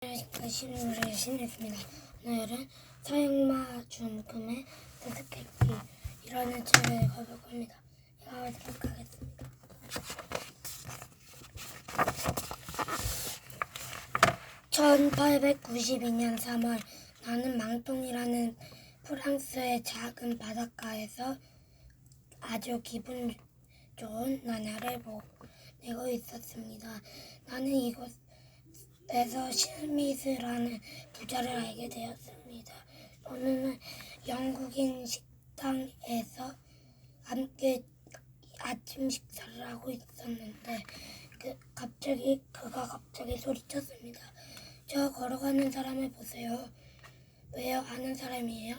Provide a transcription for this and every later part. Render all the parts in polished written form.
신호를 신했습니다. 오늘은 서양마 중금의 수수께끼이라는 책을 읽어볼 겁니다. 읽어보도록 하겠습니다. (1892년 3월) 나는 망통이라는 프랑스의 작은 바닷가에서 아주 기분 좋은 나날을 보내고 있었습니다. 나는 이곳에서 스미스라는 부자를 알게 되었습니다. 오늘은 영국인 식당에서 함께 아침 식사를 하고 있었는데 그가 갑자기 소리쳤습니다. 저 걸어가는 사람을 보세요. 왜요? 아는 사람이에요?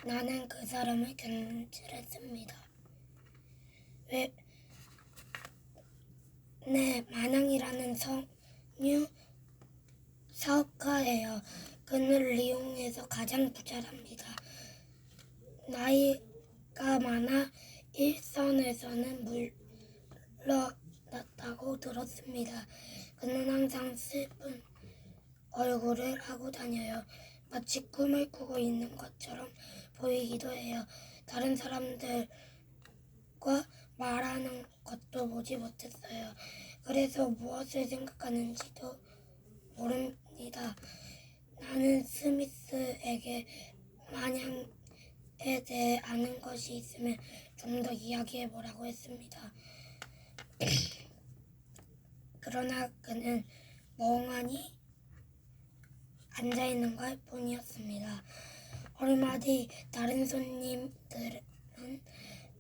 나는 그 사람을 견출했습니다. 왜? 네, 마낭이라는 석유 사업가예요. 그는 리옹에서 가장 부자랍니다. 나이가 많아 일선에서는 물러났다고 들었습니다. 그는 항상 슬픈 얼굴을 하고 다녀요. 마치 꿈을 꾸고 있는 것처럼 보이기도 해요. 다른 사람들과 말하는 것도 보지 못했어요. 그래서 무엇을 생각하는지도 모릅니다. 나는 스미스에게 마냥에 대해 아는 것이 있으면 좀 더 이야기해보라고 했습니다. 그러나 그는 멍하니 앉아있는 것 뿐이었습니다. 얼마 뒤 다른 손님들은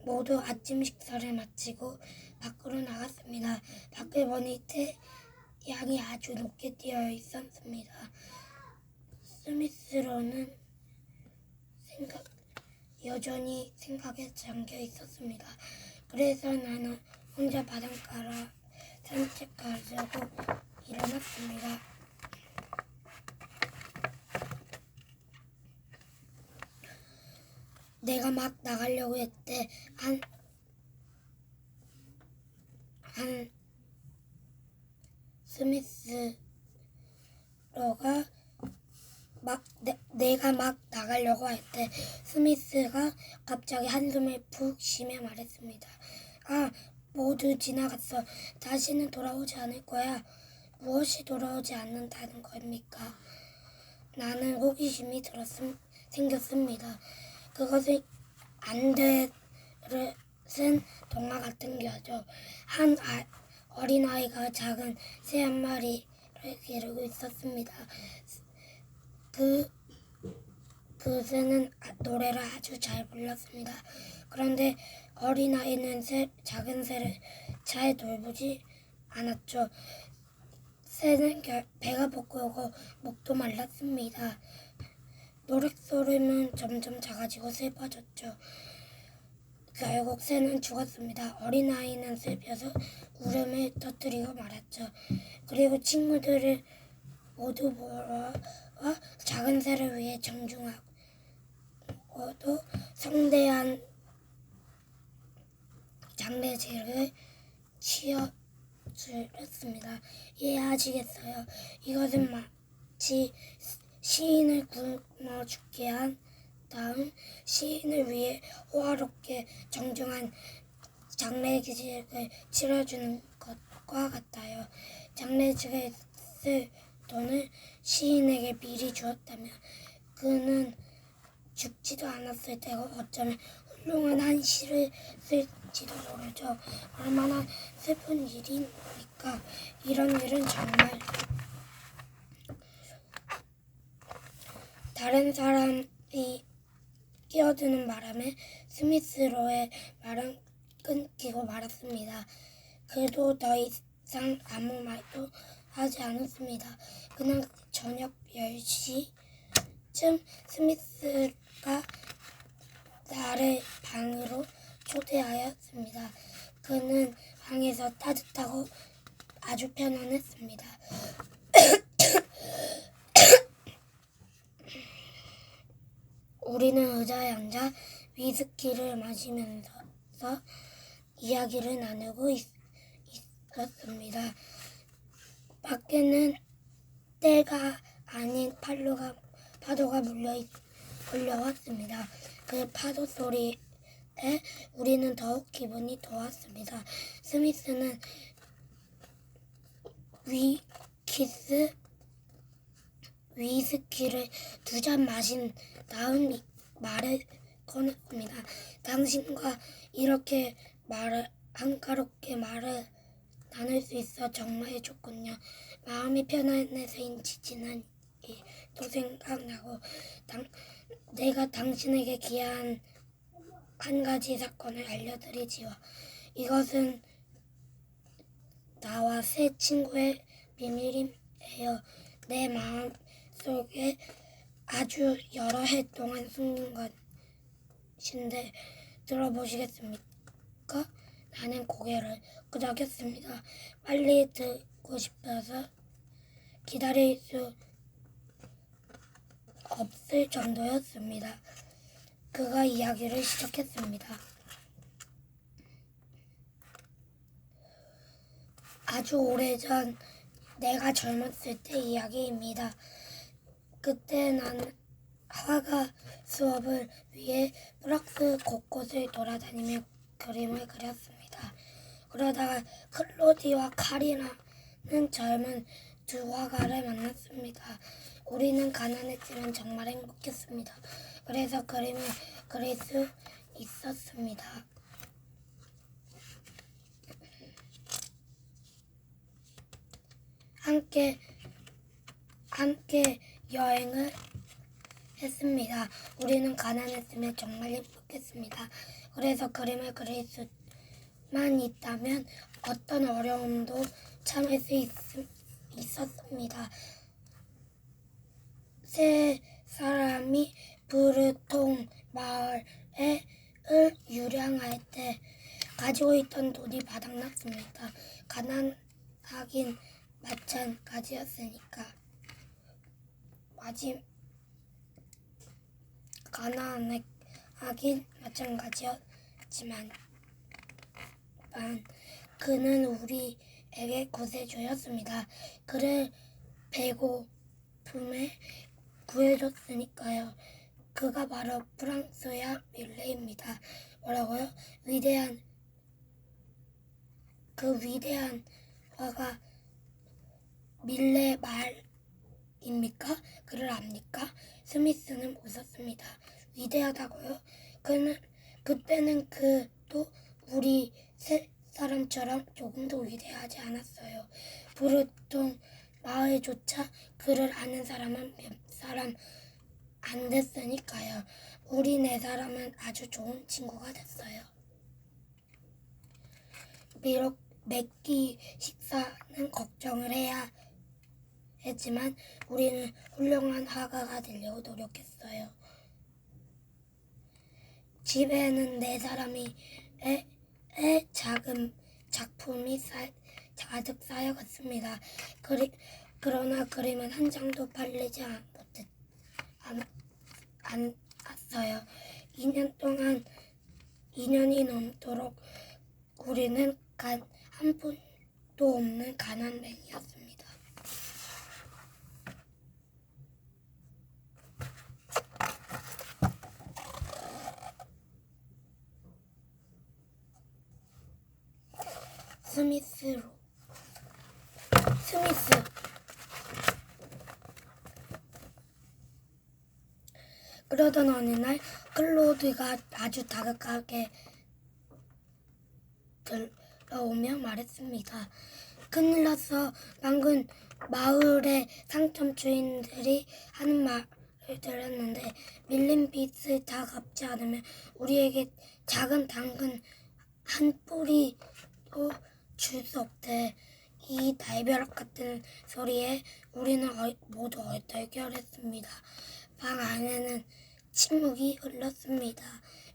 모두 아침 식사를 마치고 밖으로 나갔습니다. 밖을 보니 태양이 아주 높게 뛰어 있었습니다. 스미스로는 여전히 생각에 잠겨 있었습니다. 그래서 나는 혼자 바닷가를 산책하려고 일어났습니다. 내가 막 나가려고 했대. 내가 막 나가려고 할 때 스미스가 갑자기 한숨을 푹 쉬며 말했습니다. 아, 모두 지나갔어. 다시는 돌아오지 않을 거야. 무엇이 돌아오지 않는다는 겁니까? 나는 호기심이 생겼습니다. 그것은 안데르센 동화 같은 거죠. 한 어린아이가 작은 새 한 마리를 기르고 있었습니다. 그 새는 노래를 아주 잘 불렀습니다. 그런데 어린아이는 작은 새를 잘 돌보지 않았죠. 새는 배가 고프고 목도 말랐습니다. 노랫소리는 점점 작아지고 슬퍼졌죠. 결국 새는 죽었습니다. 어린아이는 슬퍼서 울음을 터뜨리고 말았죠. 그리고 친구들을 모두 모아 작은 새를 위해 정중하고도 성대한 장례식을 치러주렸습니다. 이해하시겠어요? 이것은 마치 시인을 굶어 죽게 한 다음 시인을 위해 호화롭게 정중한 장례식을 치러주는 것과 같아요. 장례식에 쓸 돈을 시인에게 미리 주었다면 그는 죽지도 않았을 테고 어쩌면 훌륭한 한 시를 쓸지도 모르죠. 얼마나 슬픈 일입니까? 이런 일은 정말 다른 사람이 끼어드는 바람에 스미스로의 말은 끊기고 말았습니다. 그도 더 이상 아무 말도 하지 않았습니다. 그는 저녁 10시쯤 스미스가 나를 방으로 초대하였습니다. 그는 방에서 따뜻하고 아주 편안했습니다. 우리는 의자에 앉아 위스키를 마시면서 이야기를 나누고 있었습니다. 밖에는 때가 아닌 파도가 몰려왔습니다. 그 파도 소리에 우리는 더욱 기분이 좋았습니다. 스미스는 위스키를 2잔 마신 다음 말을 꺼냈습니다. 당신과 이렇게 한가롭게 말을 나눌 수 있어 정말 좋군요. 마음이 편안해서인지 지난 일도 생각나고 내가 당신에게 귀한 한 가지 사건을 알려드리지요. 이것은 나와 새 친구의 비밀이에요. 내 마음 속에 아주 여러 해 동안 숨긴 것인데 들어보시겠습니까? 나는 고개를 끄덕였습니다. 빨리 듣고 싶어서 기다릴 수 없을 정도였습니다. 그가 이야기를 시작했습니다. 아주 오래전 내가 젊었을 때 이야기입니다. 그때 난 화가 수업을 위해 프랑스 곳곳을 돌아다니며 그림을 그렸습니다. 그러다가 클로디와 카리나는 젊은 두 화가를 만났습니다. 우리는 가난했지만 정말 행복했습니다. 그래서 그림을 그릴 수 있었습니다. 함께 여행을 했습니다. 우리는 가난했으면 정말 행복했습니다. 그래서 그림을 그릴 수만 있다면 어떤 어려움도 참을 수 있었습니다. 세 사람이 브르통 마을을 유량할 때 가지고 있던 돈이 바닥났습니다. 가난하긴 마찬가지였으니까. 가난하긴 마찬가지였지만 그는 우리에게 구세주였습니다. 그를 배고픔에 구해줬으니까요. 그가 바로 프랑스야 밀레입니다. 뭐라고요? 그 위대한 화가 밀레 말입니까? 그를 압니까? 스미스는 웃었습니다. 위대하다고요? 그때는 그도 우리 세 사람처럼 조금도 위대하지 않았어요. 브루통 마을조차 그를 아는 사람은 몇 사람 안 됐으니까요. 우리 네 사람은 아주 좋은 친구가 됐어요. 비록 매끼 식사는 걱정을 해야 했지만 우리는 훌륭한 화가가 되려고 노력했어요. 집에는 네 사람의 작은 작품이 가득 쌓여갔습니다. 그러나 그림은 한 장도 팔리지 않았어요. 2년이 넘도록 우리는 한 푼도 없는 가난뱅이였습니다. 스미스 그러던 어느 날 클로드가 아주 다급하게 들어오며 말했습니다. 큰일 났어. 방금 마을의 상점 주인들이 하는 말을 들었는데 밀린 빚을 다 갚지 않으면 우리에게 작은 당근 한 뿌리도 줄 수 없대. 이 날벼락 같은 소리에 우리는 모두 얼떨결했습니다. 방 안에는 침묵이 흘렀습니다.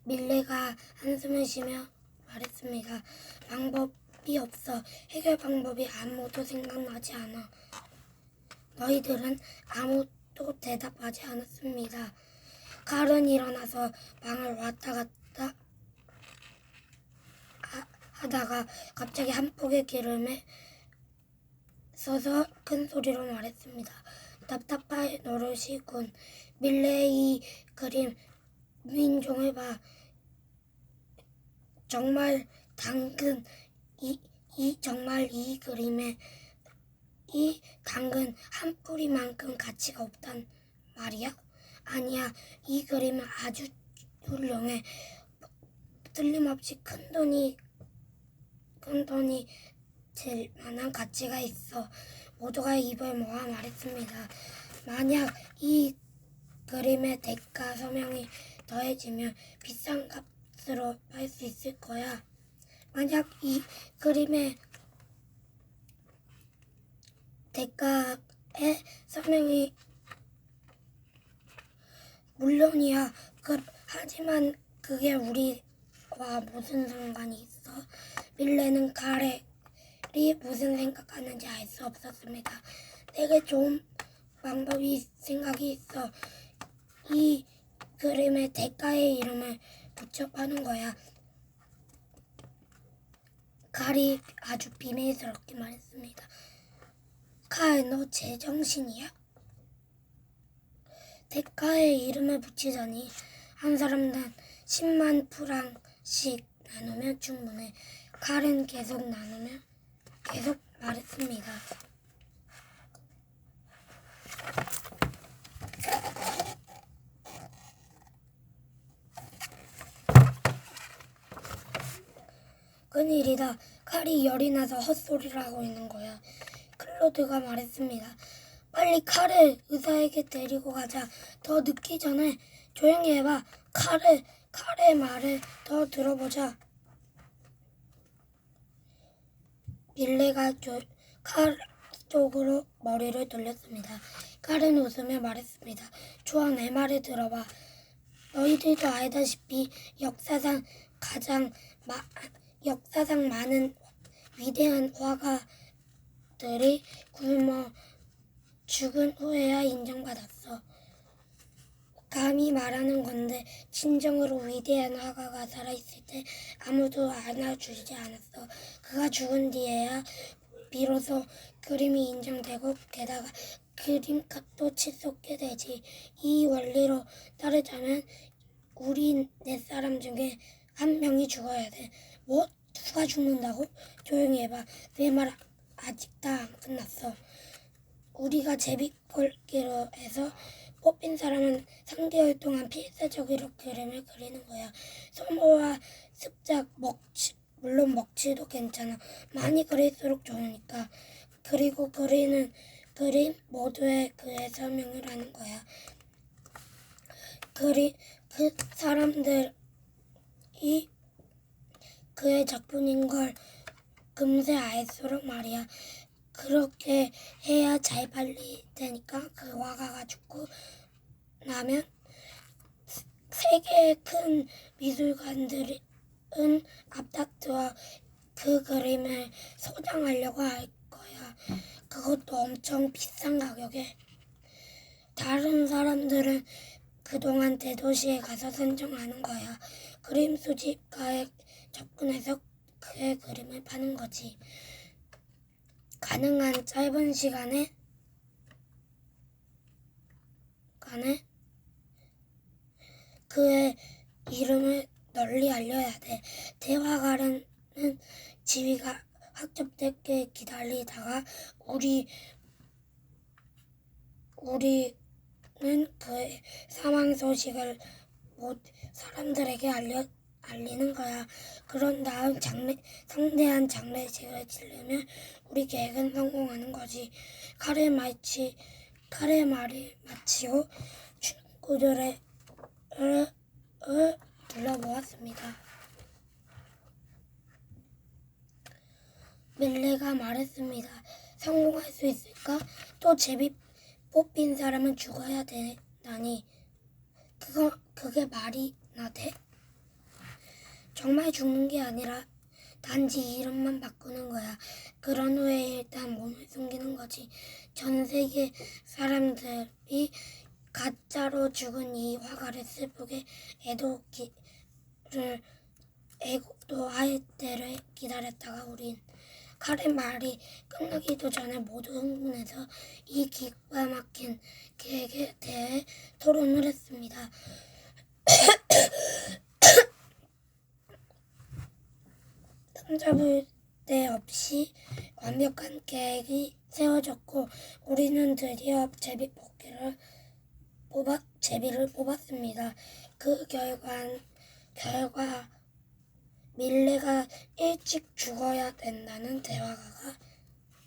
밀레가 한숨을 쉬며 말했습니다. 방법이 없어. 해결 방법이 아무도 생각나지 않아. 너희들은 아무도 대답하지 않았습니다. 칼은 일어나서 방을 왔다 갔다 하다가 갑자기 한 폭의 기름에 서서 큰 소리로 말했습니다. 답답할 노릇이군. 밀레의 그림 민종을 봐. 정말 당근 정말 이 그림에 이 당근 한 뿌리만큼 가치가 없단 말이야? 아니야. 이 그림은 아주 훌륭해. 틀림없이 큰 돈이 될 만한 가치가 있어. 모두가 입을 모아 말했습니다. 만약 이 그림의 대가 서명이 더해지면 비싼 값으로 팔 수 있을 거야. 만약 이 그림의 대가에 서명이 물론이야. 하지만 그게 우리와 무슨 상관이 있어? 밀레는 카렐이 무슨 생각하는지 알 수 없었습니다. 되게 좋은 생각이 있어. 이 그림에 대가의 이름을 붙여 파는 거야. 칼이 아주 비밀스럽게 말했습니다. 칼, 너 제정신이야? 대가의 이름을 붙이자니 한 사람당 10만 프랑씩 나누면 충분해. 칼은 계속 말했습니다. 큰일이다. 칼이 열이 나서 헛소리를 하고 있는 거야. 클로드가 말했습니다. 빨리 칼을 의사에게 데리고 가자. 더 늦기 전에 조용히 해봐. 칼의 말을 더 들어보자. 밀레가 칼 쪽으로 머리를 돌렸습니다. 칼은 웃으며 말했습니다. 좋아, 내 말을 들어봐. 너희들도 알다시피 역사상 많은 위대한 화가들이 굶어 죽은 후에야 인정받았어. 감히 말하는 건데 진정으로 위대한 화가가 살아있을 때 아무도 안아주지 않았어. 그가 죽은 뒤에야 비로소 그림이 인정되고 게다가 그림값도 치솟게 되지. 이 원리로 따르자면 우리 4사람 중에 한 명이 죽어야 돼. 뭐? 누가 죽는다고? 조용히 해봐. 내 말 아직 다 안 끝났어. 우리가 제비꼴기로 해서 뽑힌 사람은 상대월 동안 필사적으로 그림을 그리는 거야. 소모와 습작, 물론 먹칠도 괜찮아. 많이 그릴수록 좋으니까. 그리고 그리는 그림 모두에 그의 설명을 하는 거야. 그 사람들이 그의 작품인 걸 금세 알수록 말이야. 그렇게 해야 잘 팔릴 테니까. 그 화가가 죽고 나면 세계의 큰 미술관들은 앞다투어 그 그림을 소장하려고 할 거야. 그것도 엄청 비싼 가격에. 다른 사람들은 그동안 대도시에 가서 선정하는 거야. 그림 수집가에 접근해서 그의 그림을 파는 거지. 가능한 짧은 시간에 그의 이름을 널리 알려야 돼. 대화가는 지위가 확정되게 기다리다가 우리는 그의 사망 소식을 사람들에게 알리는 거야. 그런 다음 성대한 장례식을 치르면 우리 계획은 성공하는 거지. 칼의 말을 마치고 친구들을 둘러보았습니다. 밀레가 말했습니다. 성공할 수 있을까? 또 제비 뽑힌 사람은 죽어야 되다니. 그게 말이나 돼? 정말 죽는 게 아니라 단지 이름만 바꾸는 거야. 그런 후에 일단 몸을 숨기는 거지. 전 세계 사람들이 가짜로 죽은 이 화가를 슬프게 애도할 때를 기다렸다가 우린 칼의 말이 끝나기도 전에 모두 흥분해서 이 기가 막힌 계획에 대해 토론을 했습니다. 흠잡을데 없이 완벽한 계획이 세워졌고 우리는 드디어 제비를 뽑았습니다. 그 결과 밀레가 일찍 죽어야 된다는 대화가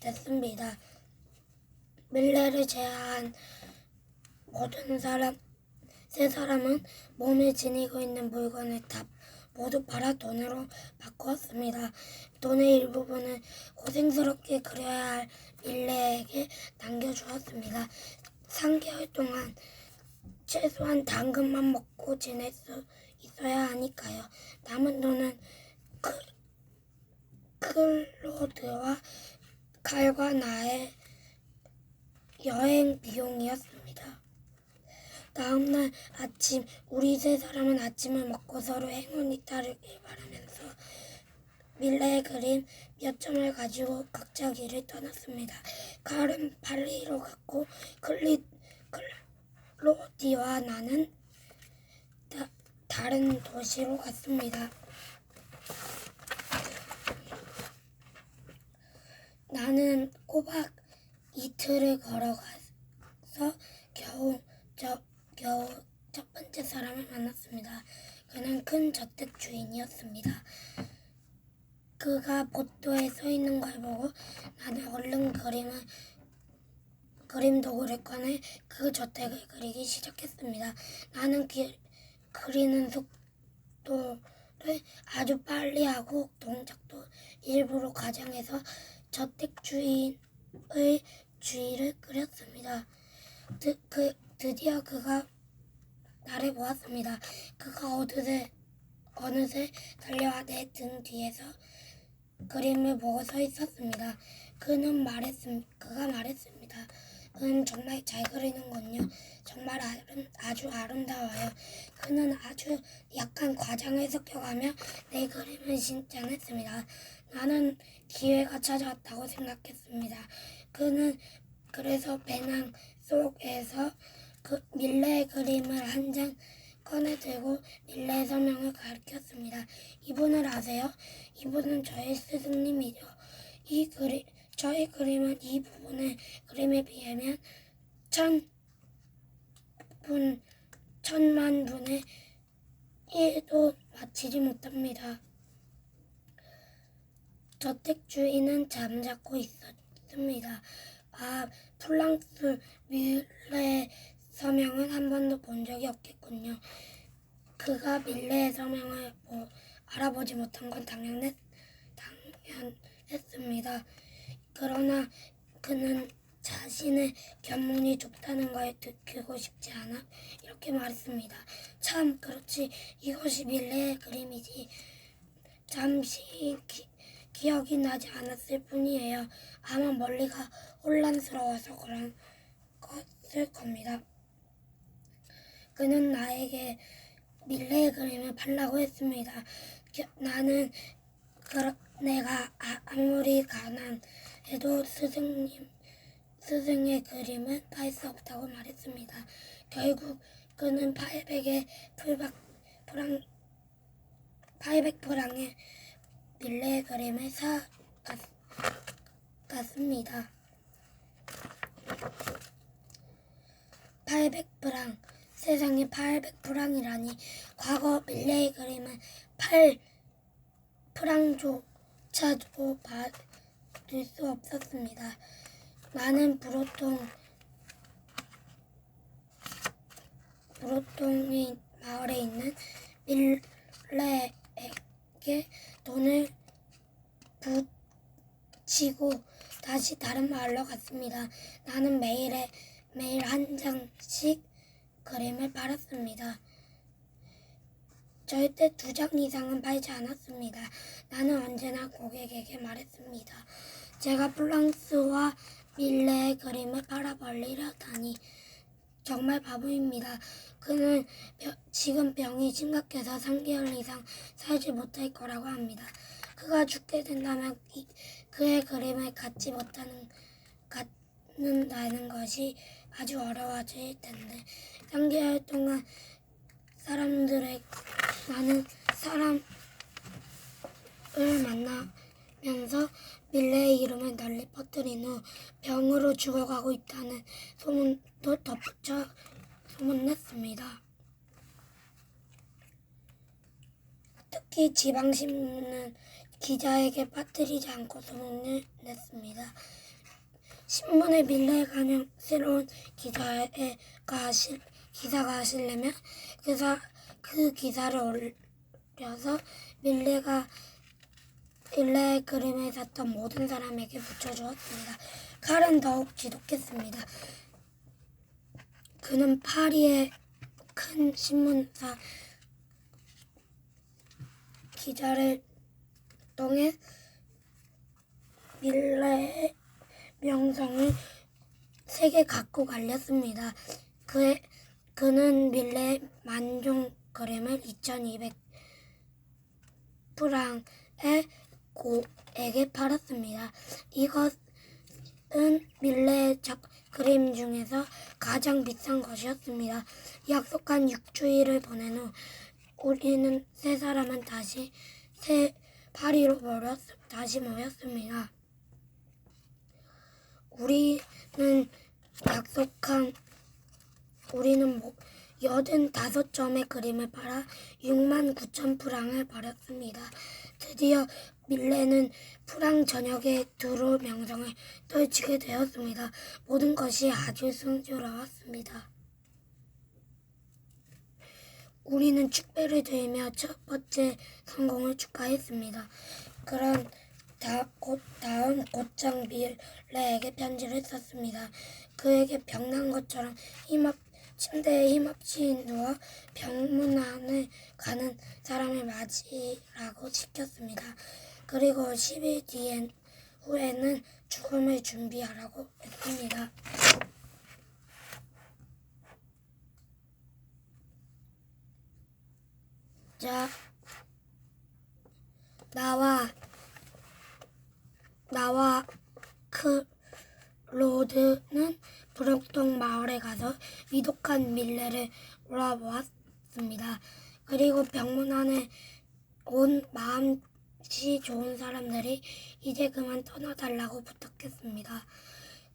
됐습니다. 밀레를 제외한 모든 세 사람은 몸에 지니고 있는 물건을 다 모두 팔아 돈으로 바꾸었습니다. 돈의 일부분을 고생스럽게 그려야 할 밀레에게 남겨주었습니다. 3개월 동안 최소한 당근만 먹고 지낼 수 있어야 하니까요. 남은 돈은 클로드와 칼과 나의 여행 비용이었습니다. 다음날 아침 우리 세 사람은 아침을 먹고 서로 행운이 따르길 바라면서 밀레의 그림 몇 점을 가지고 각자 길을 떠났습니다. 칼은 발리로 갔고 클로디와 나는 다른 도시로 갔습니다. 나는 꼬박 이틀을 걸어가서 겨우 첫 번째 사람을 만났습니다. 그는 큰 저택 주인이었습니다. 그가 복도에 서 있는 걸 보고 나는 얼른 그림 도구를 꺼내 그 저택을 그리기 시작했습니다. 나는 그리는 속도를 아주 빨리 하고 동작도 일부러 과장해서 저택 주인의 주위를 그렸습니다. 드디어 그가 나를 보았습니다. 그가 어느새 달려와 내 등 뒤에서 그림을 보고 서 있었습니다. 그가 말했습니다. 정말 잘 그리는군요. 정말 아주 아름다워요. 그는 아주 약간 과장을 섞여가며 내 그림을 칭찬했습니다. 나는 기회가 찾아왔다고 생각했습니다. 그는 그래서 배낭 속에서 밀레의 그림을 한 장 꺼내들고 밀레의 서명을 가리켰습니다. 이분을 아세요? 이분은 저의 스승님이죠. 저의 그림은 이 부분의 그림에 비하면 천만 분의 1도 마치지 못합니다. 저택 주인은 잠자코 있었습니다. 플랑스 밀레의 서명은 한 번도 본 적이 없겠군요. 그가 밀레의 서명을 알아보지 못한 건 당연했습니다. 그러나 그는 자신의 견문이 좁다는 걸 들키고 싶지 않아 이렇게 말했습니다. 참 그렇지, 이것이 밀레의 그림이지. 잠시 기억이 나지 않았을 뿐이에요. 아마 멀리가 혼란스러워서 그런 것일 겁니다. 그는 나에게 밀레의 그림을 팔라고 했습니다. 나는 내가 아무리 가난해도 스승의 그림은 팔 수 없다고 말했습니다. 결국 그는 800프랑의 밀레의 그림을 사갔습니다. 800프랑, 세상에 800프랑이라니. 과거 밀레의 그림은 8프랑조차도 받을 수 없었습니다. 나는 브로통의 마을에 있는 밀레에게 돈을 붙이고 다시 다른 마을로 갔습니다. 나는 매일 한 장씩 그림을 팔았습니다. 절대 2장 이상은 팔지 않았습니다. 나는 언제나 고객에게 말했습니다. 제가 플랑스와 밀레의 그림을 팔아버리려다니. 정말 바보입니다. 그는 지금 병이 심각해서 3개월 이상 살지 못할 거라고 합니다. 그가 죽게 된다면 그의 그림을 갖는다는 것이 아주 어려워질 텐데 3개월 동안 나는 사람을 만나면서 밀레의 이름을 널리 퍼뜨린 후 병으로 죽어가고 있다는 소문도 덧붙여 소문냈습니다. 특히 지방신문은 기자에게 빠뜨리지 않고 소문을 냈습니다. 신문에 밀레에 관한 새로운 기사가 하시려면 그 기사를 올려서 밀레의 그림을 샀던 모든 사람에게 붙여주었습니다. 칼은 더욱 지독했습니다. 그는 파리의 큰 신문사 기자를 통해 밀레의 명성을 세계 각국 알렸습니다. 그는 밀레의 만종 그림을 2,200프랑에 고에게 팔았습니다. 이것은 밀레의 그림 중에서 가장 비싼 것이었습니다. 약속한 6주일을 보낸 후 우리는 세 사람은 다시 파리로 다시 모였습니다. 우리는 85점의 그림을 팔아 69,000프랑을 벌였습니다. 드디어 밀레는 프랑 전역에 두루 명성을 떨치게 되었습니다. 모든 것이 아주 순조로웠습니다. 우리는 축배를 들며 첫 번째 성공을 축하했습니다. 그런 다음 곧장 밀레에게 편지를 썼습니다. 그에게 병난 것처럼 침대에 힘없이 누워 병문안을 가는 사람을 맞이라고 시켰습니다. 그리고 10일 후에는 죽음을 준비하라고 했습니다. 자, 나와 클로드는 브록동 마을에 가서 위독한 밀레를 몰아보았습니다. 그리고 병문안에 온 마음씨 좋은 사람들이 이제 그만 떠나달라고 부탁했습니다.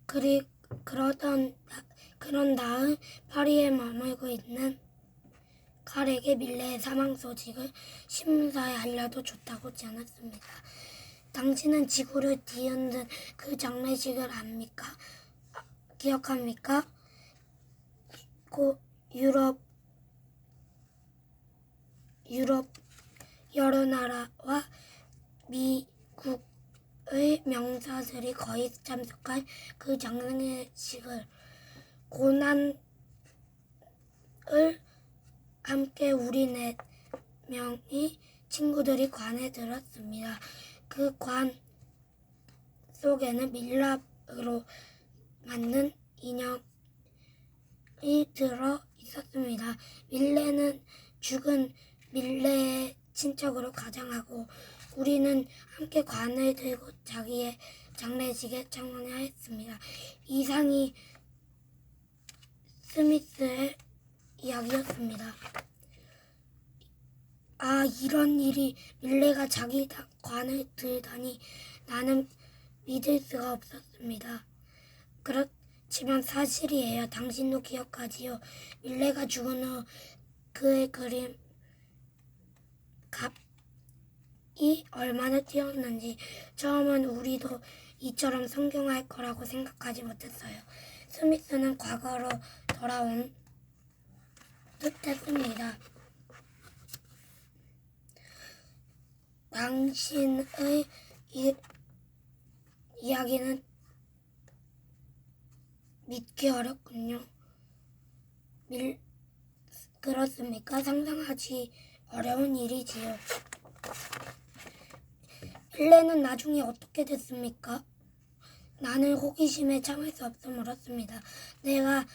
그런 다음 파리에 머물고 있는 칼에게 밀레의 사망 소식을 신문사에 알려도 좋다고 전했습니다. 당신은 지구를 뒤흔든 그 장례식을 기억합니까? 유럽 여러 나라와 미국의 명사들이 거의 참석한 그 장례식을 고난을 함께 우리 4명의 친구들이 관에 들었습니다. 그 관 속에는 밀랍으로 만든 인형이 들어 있었습니다. 밀레는 죽은 밀레의 친척으로 가장하고 우리는 함께 관을 들고 자기의 장례식에 참여했습니다. 이상이 스미스의 이야기였습니다. 아, 이런 일이 밀레가 자기 관을 들다니 나는 믿을 수가 없었습니다. 그렇지만 사실이에요. 당신도 기억하지요. 밀레가 죽은 후 그의 그림 값이 얼마나 뛰었는지 처음은 우리도 이처럼 성공할 거라고 생각하지 못했어요. 스미스는 과거로 돌아온 듯했습니다. 당신의 이야기는 믿기 어렵군요. 그렇습니까? 상상하기 어려운 일이지요. 밀레는 나중에 어떻게 됐습니까? 나는 호기심에 참을 수 없어 물었습니다. 내가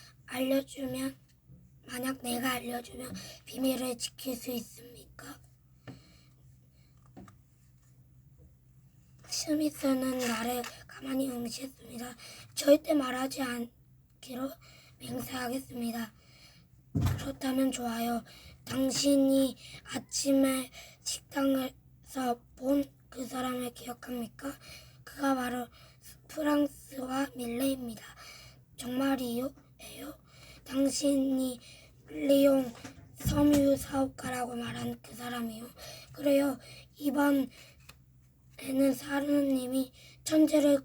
만약 내가 알려주면 비밀을 지킬 수 있습니까? 스미스는 나를 가만히 응시했습니다. 절대 말하지 않기로 맹세하겠습니다. 그렇다면 좋아요. 당신이 아침에 식당에서 본 그 사람을 기억합니까? 그가 바로 프랑스와 밀레입니다. 정말이에요? 당신이 리옹 섬유 사업가라고 말한 그 사람이요? 그래요. 이번에는 사르님이 천재를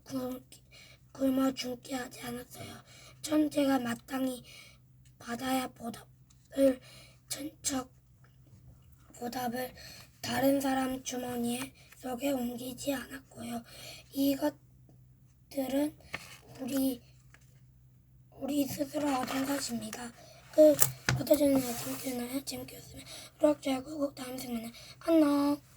굶어 죽게 하지 않았어요. 천재가 마땅히 받아야 보답을 다른 사람 주머니에 속에 옮기지 않았고요. 이것들은 우리 스스로 얻은 것입니다. 어떠셨나요? 재밌었나요? 재밌겠으면 구독, 좋아요 꾹꾹 다음 시간에 안녕.